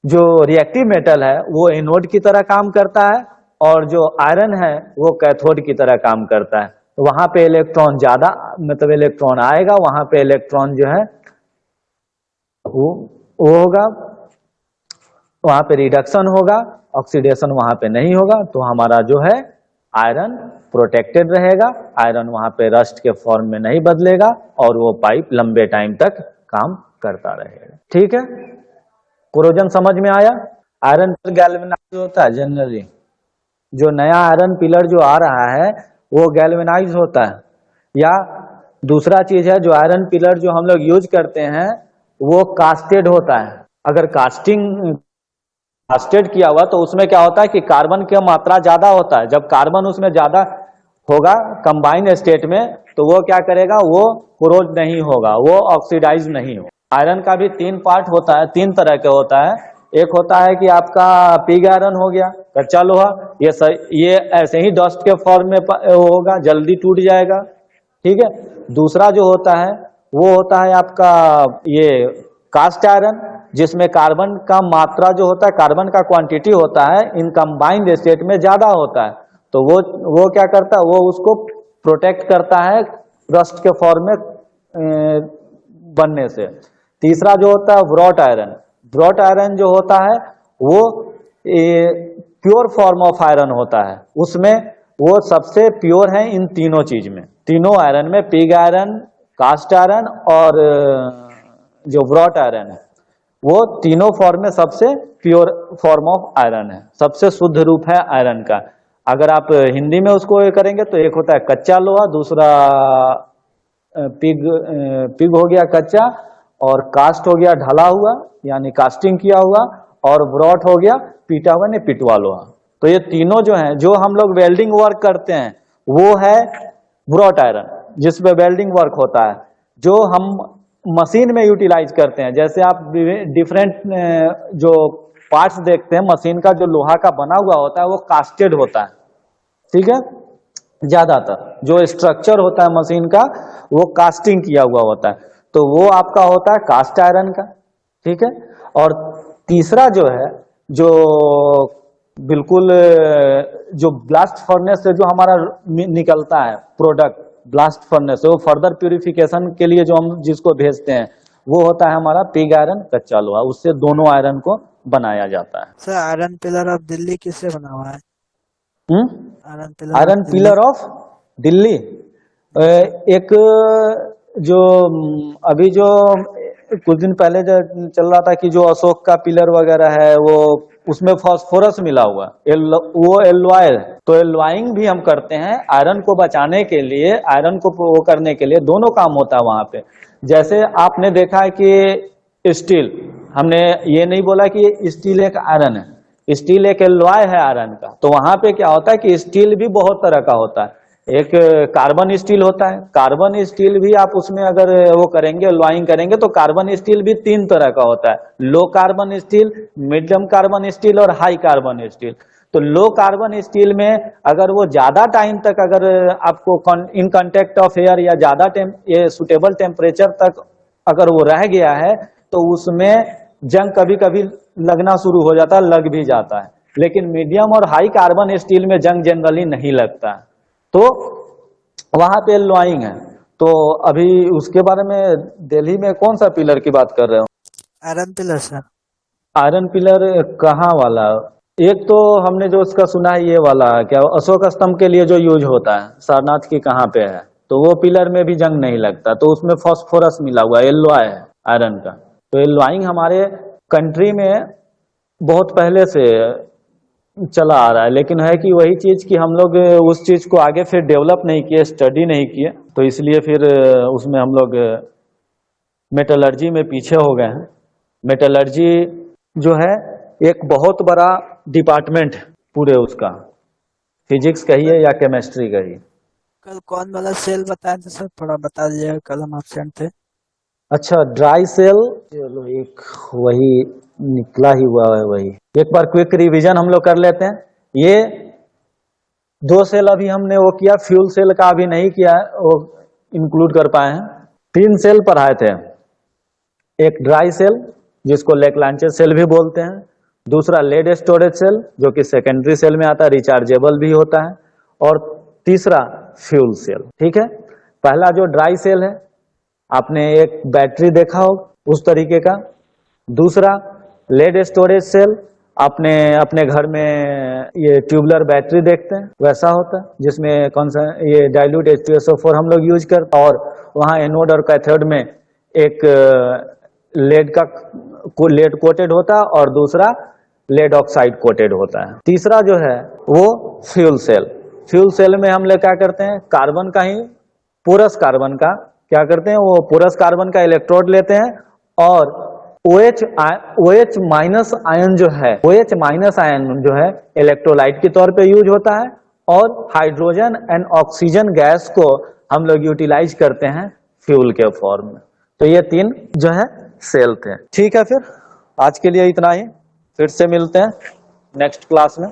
जो रिएक्टिव मेटल है वो एनोड की तरह काम करता है, और जो आयरन है वो कैथोड की तरह काम करता है। तो वहां पे इलेक्ट्रॉन ज्यादा, मतलब इलेक्ट्रॉन आएगा, वहां पे इलेक्ट्रॉन जो है वो होगा, वहां पे रिडक्शन होगा, ऑक्सीडेशन वहां पे नहीं होगा। तो हमारा जो है आयरन प्रोटेक्टेड रहेगा, आयरन वहां पे रस्ट के फॉर्म में नहीं बदलेगा, और वो पाइप लंबे टाइम तक काम करता रहेगा। ठीक है, कोरोजन समझ में आया। आयरन गैल्वेनाइज होता है जनरली, जो नया आयरन पिलर जो आ रहा है वो गैल्वेनाइज होता है। या दूसरा चीज है, जो आयरन पिलर जो हम लोग यूज करते हैं वो कास्टेड होता है। अगर कास्टेड किया हुआ तो उसमें क्या होता है कि कार्बन की मात्रा ज्यादा होता है। जब कार्बन उसमें ज्यादा होगा कंबाइन स्टेट में, तो वो क्या करेगा, वो कोरोज नहीं होगा, वो ऑक्सीडाइज नहीं होगा। आयरन का भी तीन पार्ट होता है, तीन तरह के होता है। एक होता है कि आपका पिग आयरन हो गया, कच्चा लोहा, ये ऐसे ही डस्ट के फॉर्म में होगा, जल्दी टूट जाएगा। ठीक है। दूसरा जो होता है वो होता है आपका ये कास्ट आयरन, जिसमें कार्बन का मात्रा जो होता है, कार्बन का क्वांटिटी होता है इन कंबाइंड स्टेट में ज्यादा होता है। तो वो क्या करता है, वो उसको प्रोटेक्ट करता है रस्ट के फॉर्म में बनने से। तीसरा जो होता है ब्रॉट आयरन। ब्रॉट आयरन जो होता है वो प्योर फॉर्म ऑफ आयरन होता है, उसमें वो सबसे प्योर है इन तीनों चीज में, तीनों आयरन में, पिग आयरन, कास्ट आयरन और जो ब्रॉट आयरन है, वो तीनों फॉर्म में सबसे प्योर फॉर्म ऑफ आयरन है, सबसे शुद्ध रूप है आयरन का। अगर आप हिंदी में उसको करेंगे तो एक होता है कच्चा लोहा, दूसरा पिग हो गया कच्चा, और कास्ट हो गया ढला हुआ यानी कास्टिंग किया हुआ, और ब्रॉट हो गया पीटा हुआ नहीं पिटवा लोहा। तो ये तीनों जो हैं, जो हम लोग वेल्डिंग वर्क करते हैं वो है ब्रॉट आयरन, जिसपे वेल्डिंग वर्क होता है। जो हम मशीन में यूटिलाइज करते हैं, जैसे आप डिफरेंट जो पार्ट्स देखते हैं मशीन का, जो लोहा का बना हुआ होता है वो कास्टेड होता है, ठीक है। ज्यादातर जो स्ट्रक्चर होता है मशीन का वो कास्टिंग किया हुआ होता है, तो वो आपका होता है कास्ट आयरन का, ठीक है। और तीसरा जो है, जो बिल्कुल जो ब्लास्ट फर्नेस से जो हमारा निकलता है प्रोडक्ट ब्लास्ट फर्नेस से, वो फर्दर प्यूरिफिकेशन के लिए जो हम जिसको भेजते हैं वो होता है हमारा पिग आयरन कच्चा लोहा। उससे दोनों आयरन को बनाया जाता है। Sir iron pillar of Delhi किससे बना हुआ है? आयरन पिलर ऑफ दिल्ली एक जो अभी जो कुछ दिन पहले जो चल रहा था कि जो अशोक का पिलर वगैरह है वो उसमें फास्फोरस मिला हुआ, वो एलॉय। तो एलॉइंग भी हम करते हैं आयरन को बचाने के लिए, आयरन को वो करने के लिए, दोनों काम होता है वहां पे। जैसे आपने देखा है कि स्टील, हमने ये नहीं बोला कि स्टील एक आयरन है, स्टील एक एलॉय है आयरन का। तो वहां पे क्या होता है कि स्टील भी बहुत तरह का होता है। एक कार्बन स्टील होता है, कार्बन स्टील भी आप उसमें अगर वो करेंगे एलॉइंग करेंगे तो कार्बन स्टील भी 3 तरह का होता है, low carbon steel, medium carbon steel और हाई कार्बन स्टील। तो लो कार्बन स्टील में अगर वो ज्यादा टाइम तक अगर आपको इन कांटेक्ट ऑफ एयर या ज्यादा ये सुटेबल टेम्परेचर तक अगर वो रह गया है तो उसमें जंग कभी कभी लगना शुरू हो जाता है, लग भी जाता है। लेकिन मीडियम और हाई कार्बन स्टील में जंग जनरली नहीं लगता है, तो वहां पे एलॉइंग है। तो अभी उसके बारे में दिल्ली में कौन सा पिलर की बात कर रहे हो? Iron pillar sir. Iron pillar कहाँ वाला? एक तो हमने जो उसका सुना है ये वाला, क्या अशोक स्तंभ के लिए जो यूज होता है, सारनाथ की कहाँ पे है, तो वो पिलर में भी जंग नहीं लगता, तो उसमें फास्फोरस मिला हुआ एलॉय है आयरन का। तो एलॉइंग हमारे कंट्री में बहुत पहले से चला आ रहा है, लेकिन है कि वही चीज कि हम लोग उस चीज को आगे फिर डेवलप नहीं किए, स्टडी नहीं किए, तो इसलिए फिर उसमें हम लोग मेटलर्जी में पीछे हो गए हैं। मेटलर्जी जो है एक बहुत बड़ा डिपार्टमेंट पूरे उसका, फिजिक्स कहिए या केमिस्ट्री कहिए। कल कौन वाला सेल बताया था सर, थोड़ा बता दीजिएगा, कल हम एब्सेंट थे। अच्छा ड्राई सेल, चलो एक वही निकला ही हुआ है, वही एक बार क्विक रिवीजन हम लोग कर लेते हैं। ये 2 सेल अभी हमने वो किया, फ्यूल सेल का अभी नहीं किया, वो इंक्लूड कर पाए हैं। 3 सेल पढ़ाए थे, एक ड्राई सेल जिसको लेकलांचे सेल भी बोलते हैं, दूसरा लेड स्टोरेज सेल जो कि सेकेंडरी सेल में आता है, रिचार्जेबल भी होता है, और तीसरा फ्यूल सेल। ठीक है, पहला जो ड्राई सेल है आपने एक बैटरी देखा हो उस तरीके का, दूसरा लेड स्टोरेज सेल आपने अपने घर में ये ट्यूबलर बैटरी देखते हैं वैसा होता है, जिसमें कौन सा ये डाइल्यूट H2SO4 हम लोग यूज करते हैं, और वहाँ एनोड और कैथोड में एक लेड कोटेड होता है और दूसरा लेड ऑक्साइड कोटेड होता है। तीसरा जो है वो फ्यूल सेल। फ्यूल सेल में हम लोग क्या करते हैं, कार्बन का ही पोरस कार्बन का क्या करते हैं, वो पोरस कार्बन का इलेक्ट्रोड लेते हैं और OH माइनस आयन जो है, OH माइनस आयन जो है इलेक्ट्रोलाइट के तौर पे यूज होता है, और हाइड्रोजन एंड ऑक्सीजन गैस को हम लोग यूटिलाइज करते हैं फ्यूल के फॉर्म में। तो ये 3 जो है सेल थे। ठीक है, फिर आज के लिए इतना ही, फिर से मिलते हैं नेक्स्ट क्लास में।